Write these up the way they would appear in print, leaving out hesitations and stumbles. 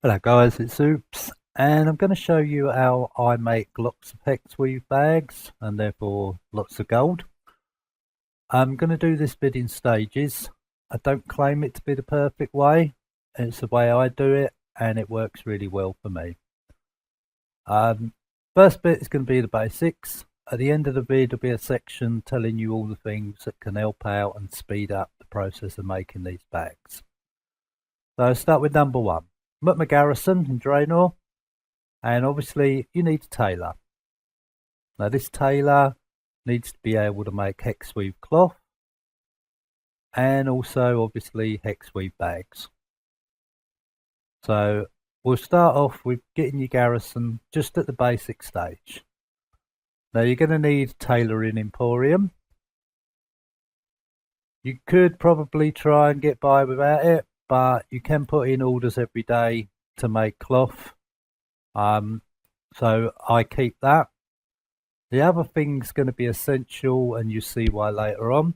Hello guys, it's Oops, and I'm going to show you how I make lots of Hexweave bags and therefore lots of gold. I'm going to do this bit in stages. I don't claim it to be the perfect way. It's the way I do it and it works really well for me. First bit is going to be the basics. At the end of the vid will be a section telling you all the things that can help out and speed up the process of making these bags. So I'll start with number one. I'm at my garrison in Draenor, and obviously you need a tailor. Now this tailor needs to be able to make Hexweave cloth and also obviously Hexweave bags. So we'll start off with getting your garrison just at the basic stage. Now you're going to need tailoring emporium. You could probably try and get by without it, but you can put in orders every day to make cloth. So I keep that. The other thing's going to be essential, and you see why later on,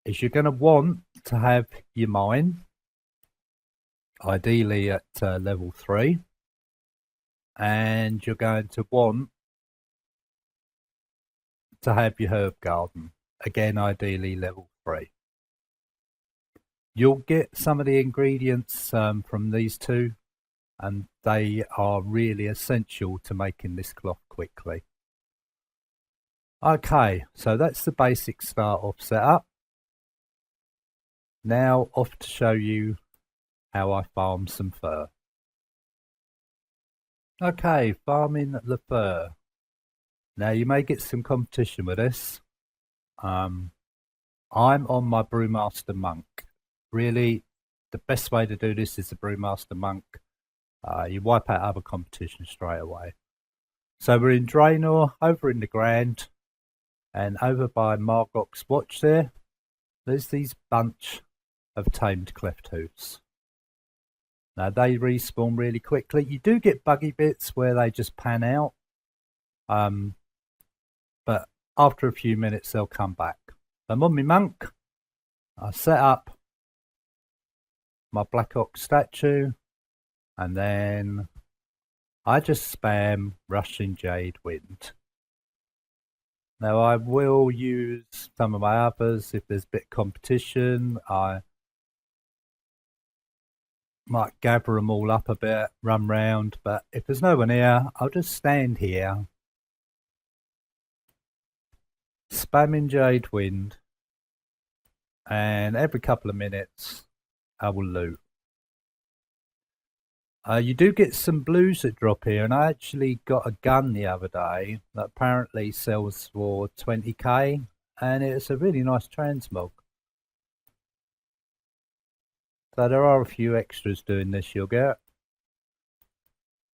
is you're going to want to have your mine, ideally at level 3, and you're going to want to have your herb garden, again ideally level 3. You'll get some of the ingredients from these two, and they are really essential to making this cloth quickly. Okay, so that's the basic start off setup. Now off to show you how I farm some fur. Okay, farming the fur. Now you may get some competition with this. I'm on my Brewmaster Monk. Really, the best way to do this is the Brewmaster Monk. You wipe out other competition straight away. So we're in Draenor, over in the Grand, and over by Margok's Watch there's these bunch of tamed Clefthoots. Now they respawn really quickly. You do get buggy bits where they just pan out, but after a few minutes they'll come back. I'm on my monk. I set up my Black Ox statue, and then I just spam Rushing Jade Wind. Now I will use some of my others if there's a bit of competition. I might gather them all up a bit, run round, but if there's no one here, I'll just stand here, spamming Jade Wind, and every couple of minutes I will loot. You do get some blues that drop here, and I actually got a gun the other day that apparently sells for 20k, and it's a really nice transmog. So there are a few extras doing this you'll get.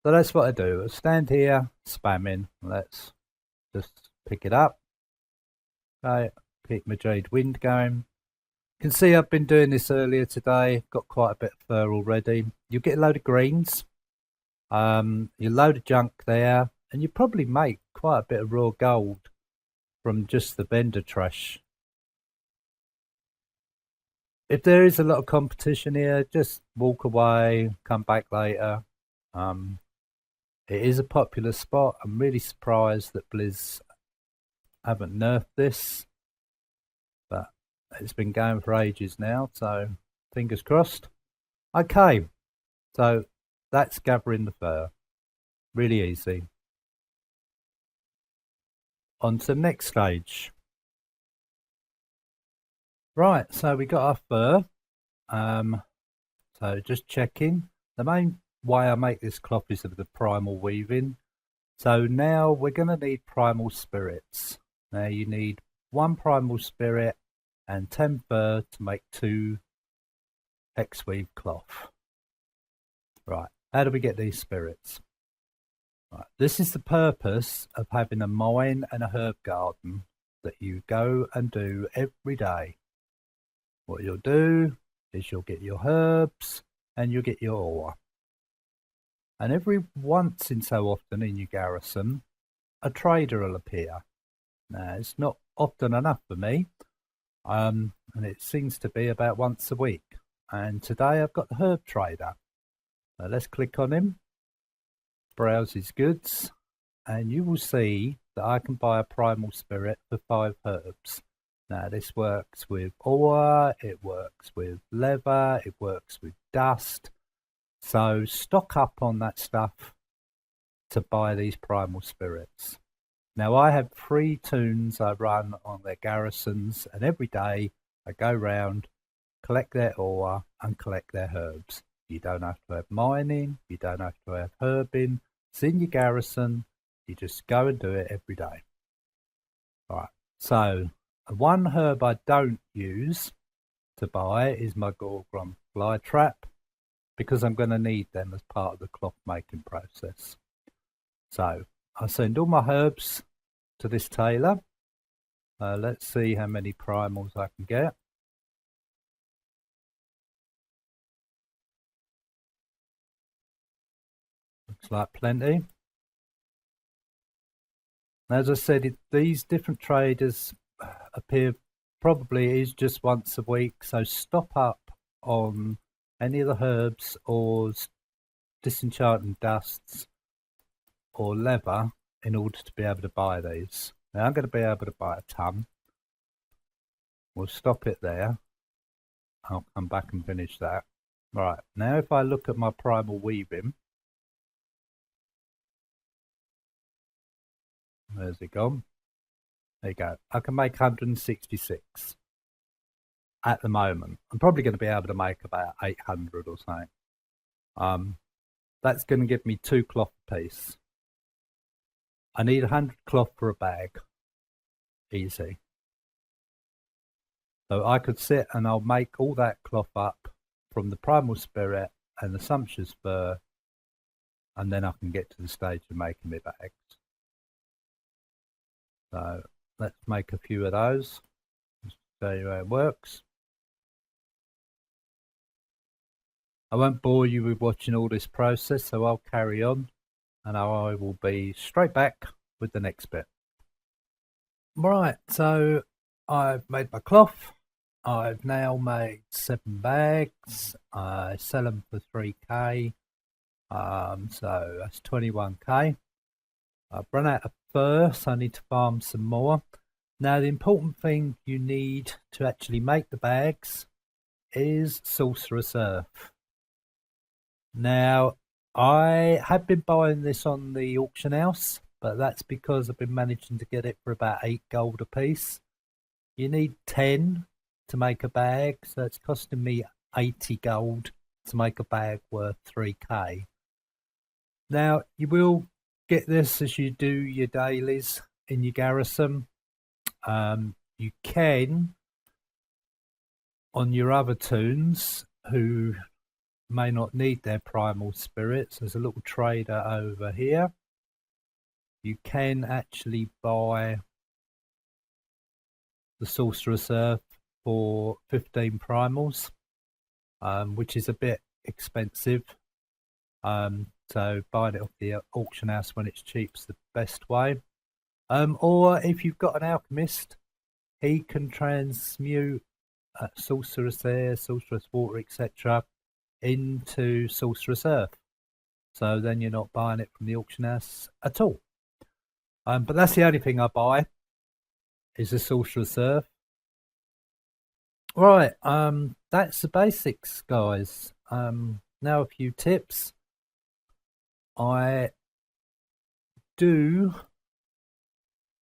So that's what I do. I stand here spamming. Let's just pick it up. Okay, keep my Jade Wind going. You can see I've been doing this earlier today. Got quite a bit of fur already. You get a load of greens. You load of junk there, and you probably make quite a bit of raw gold from just the vendor trash. If there is a lot of competition here, just walk away, come back later. It is a popular spot. I'm really surprised that Blizz haven't nerfed this, but it's been going for ages now, so fingers crossed. Okay, so that's gathering the fur. Really easy. On to the next stage. Right, so we got our fur. So just checking. The main way I make this cloth is with the primal weaving. So now we're going to need primal spirits. Now you need 1 primal spirit and 10 fur to make 2 Hexweave cloth. Right, how do we get these spirits? Right, this is the purpose of having a mine and a herb garden that you go and do every day. What you'll do is you'll get your herbs and you'll get your ore. And every once in so often in your garrison, a trader will appear. Now, it's not often enough for me, and it seems to be about once a week. And today I've got the herb trader. So let's click on him, browse his goods, and you will see that I can buy a primal spirit for 5 herbs. Now this works with ore, it works with leather, it works with dust. So stock up on that stuff to buy these primal spirits. Now I have 3 toons I run on their garrisons, and every day I go round, collect their ore and collect their herbs. You don't have to have mining, you don't have to have herbing. It's in your garrison, you just go and do it every day. Alright, so one herb I don't use to buy is my Gorgon fly trap, because I'm going to need them as part of the cloth making process. So I send all my herbs to this tailor. Let's see how many primals I can get. Looks like plenty. As I said, these different traders appear probably is just once a week, so stop up on any of the herbs or disenchanting dusts or leather in order to be able to buy these. Now I'm going to be able to buy a ton. We'll stop it there. I'll come back and finish that. Right, now if I look at my primal weaving, where's it gone? There you go. I can make 166 at the moment. I'm probably going to be able to make about 800 or something. That's going to give me 2 cloth a piece. I need 100 cloth for a bag. Easy. So I could sit and I'll make all that cloth up from the primal spirit and the sumptuous fur, and then I can get to the stage of making my bags. So let's make a few of those. Just show you how it works. I won't bore you with watching all this process, so I'll carry on and I will be straight back with the next bit. Right, so I've made my cloth. I've now made 7 bags. I sell them for 3k. So that's 21k. I've run out of fur, so I need to farm some more. Now the important thing you need to actually make the bags is Sorcerer's Earth. Now I have been buying this on the auction house, but that's because I've been managing to get it for about 8 gold a piece. You need 10 to make a bag, so it's costing me 80 gold to make a bag worth 3k. Now you will get this as you do your dailies in your garrison. You can, on your other toons who may not need their primal spirits, there's a little trader over here. You can actually buy the Sorcerer's Earth for 15 primals, which is a bit expensive. So buying it off the auction house when it's cheap is the best way. Or if you've got an alchemist, he can transmute Sorcerer's Air, Sorcerer's Water, etc. into Sorcerer's Earth. So then you're not buying it from the auction house at all. But that's the only thing I buy is the Sorcerer's Earth. Right, that's the basics, guys. Now a few tips. I do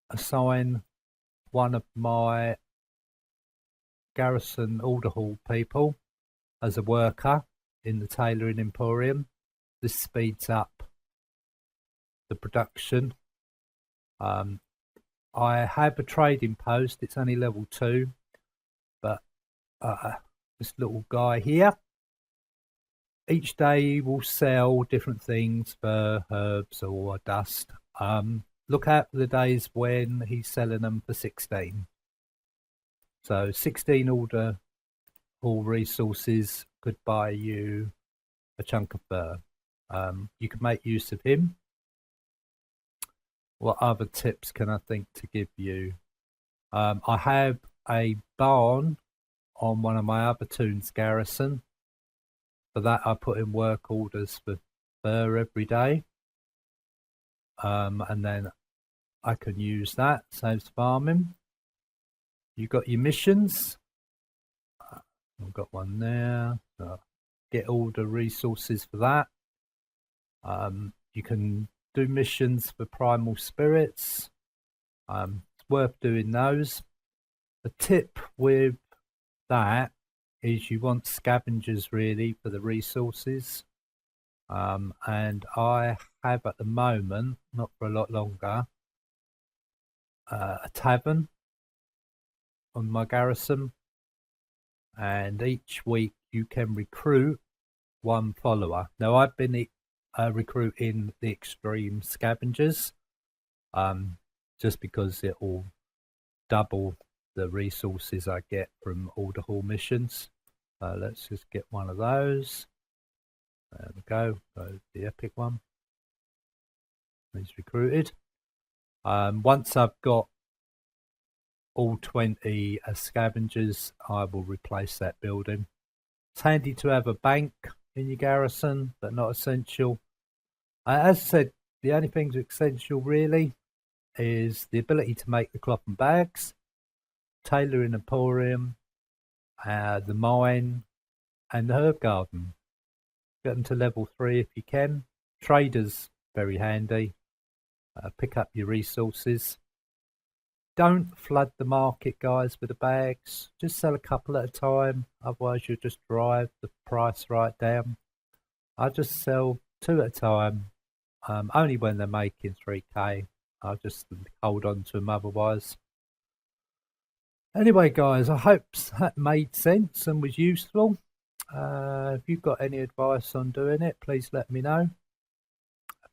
assign one of my garrison order hall people as a worker in the tailoring emporium. This speeds up the production. I have a trading post. It's only level 2, but this little guy here, each day will sell different things for herbs or dust. Look out for the days when he's selling them for 16. So 16 order hall resources could buy you a chunk of fur. You can make use of him. What other tips can I think to give you? I have a barn on one of my other toons garrison. For that, I put in work orders for fur every day. And then I can use that, saves farming. You got your missions. I've got one there. So get all the resources for that. You can do missions for primal spirits. It's worth doing those. The tip with that is you want scavengers really for the resources. And I have at the moment, not for a lot longer, a tavern on my garrison, and each week you can recruit one follower. Now I've been recruiting the extreme scavengers, just because it will double the resources I get from all the hall missions. Let's just get one of those. There we go. So the epic one. He's recruited. Once I've got all 20 scavengers, I will replace that building. It's handy to have a bank in your garrison, but not essential. As I said, the only things essential really is the ability to make the cloth and bags, tailoring emporium, the mine, and the herb garden. Get them to level 3 if you can. Traders, very handy. Pick up your resources. Don't flood the market, guys, with the bags. Just sell a couple at a time. Otherwise, you'll just drive the price right down. I just sell 2 at a time. Only when they're making 3k. I'll just hold on to them otherwise. Anyway, guys, I hope that made sense and was useful. If you've got any advice on doing it, please let me know.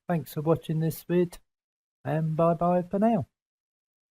Thanks for watching this vid, and bye bye for now.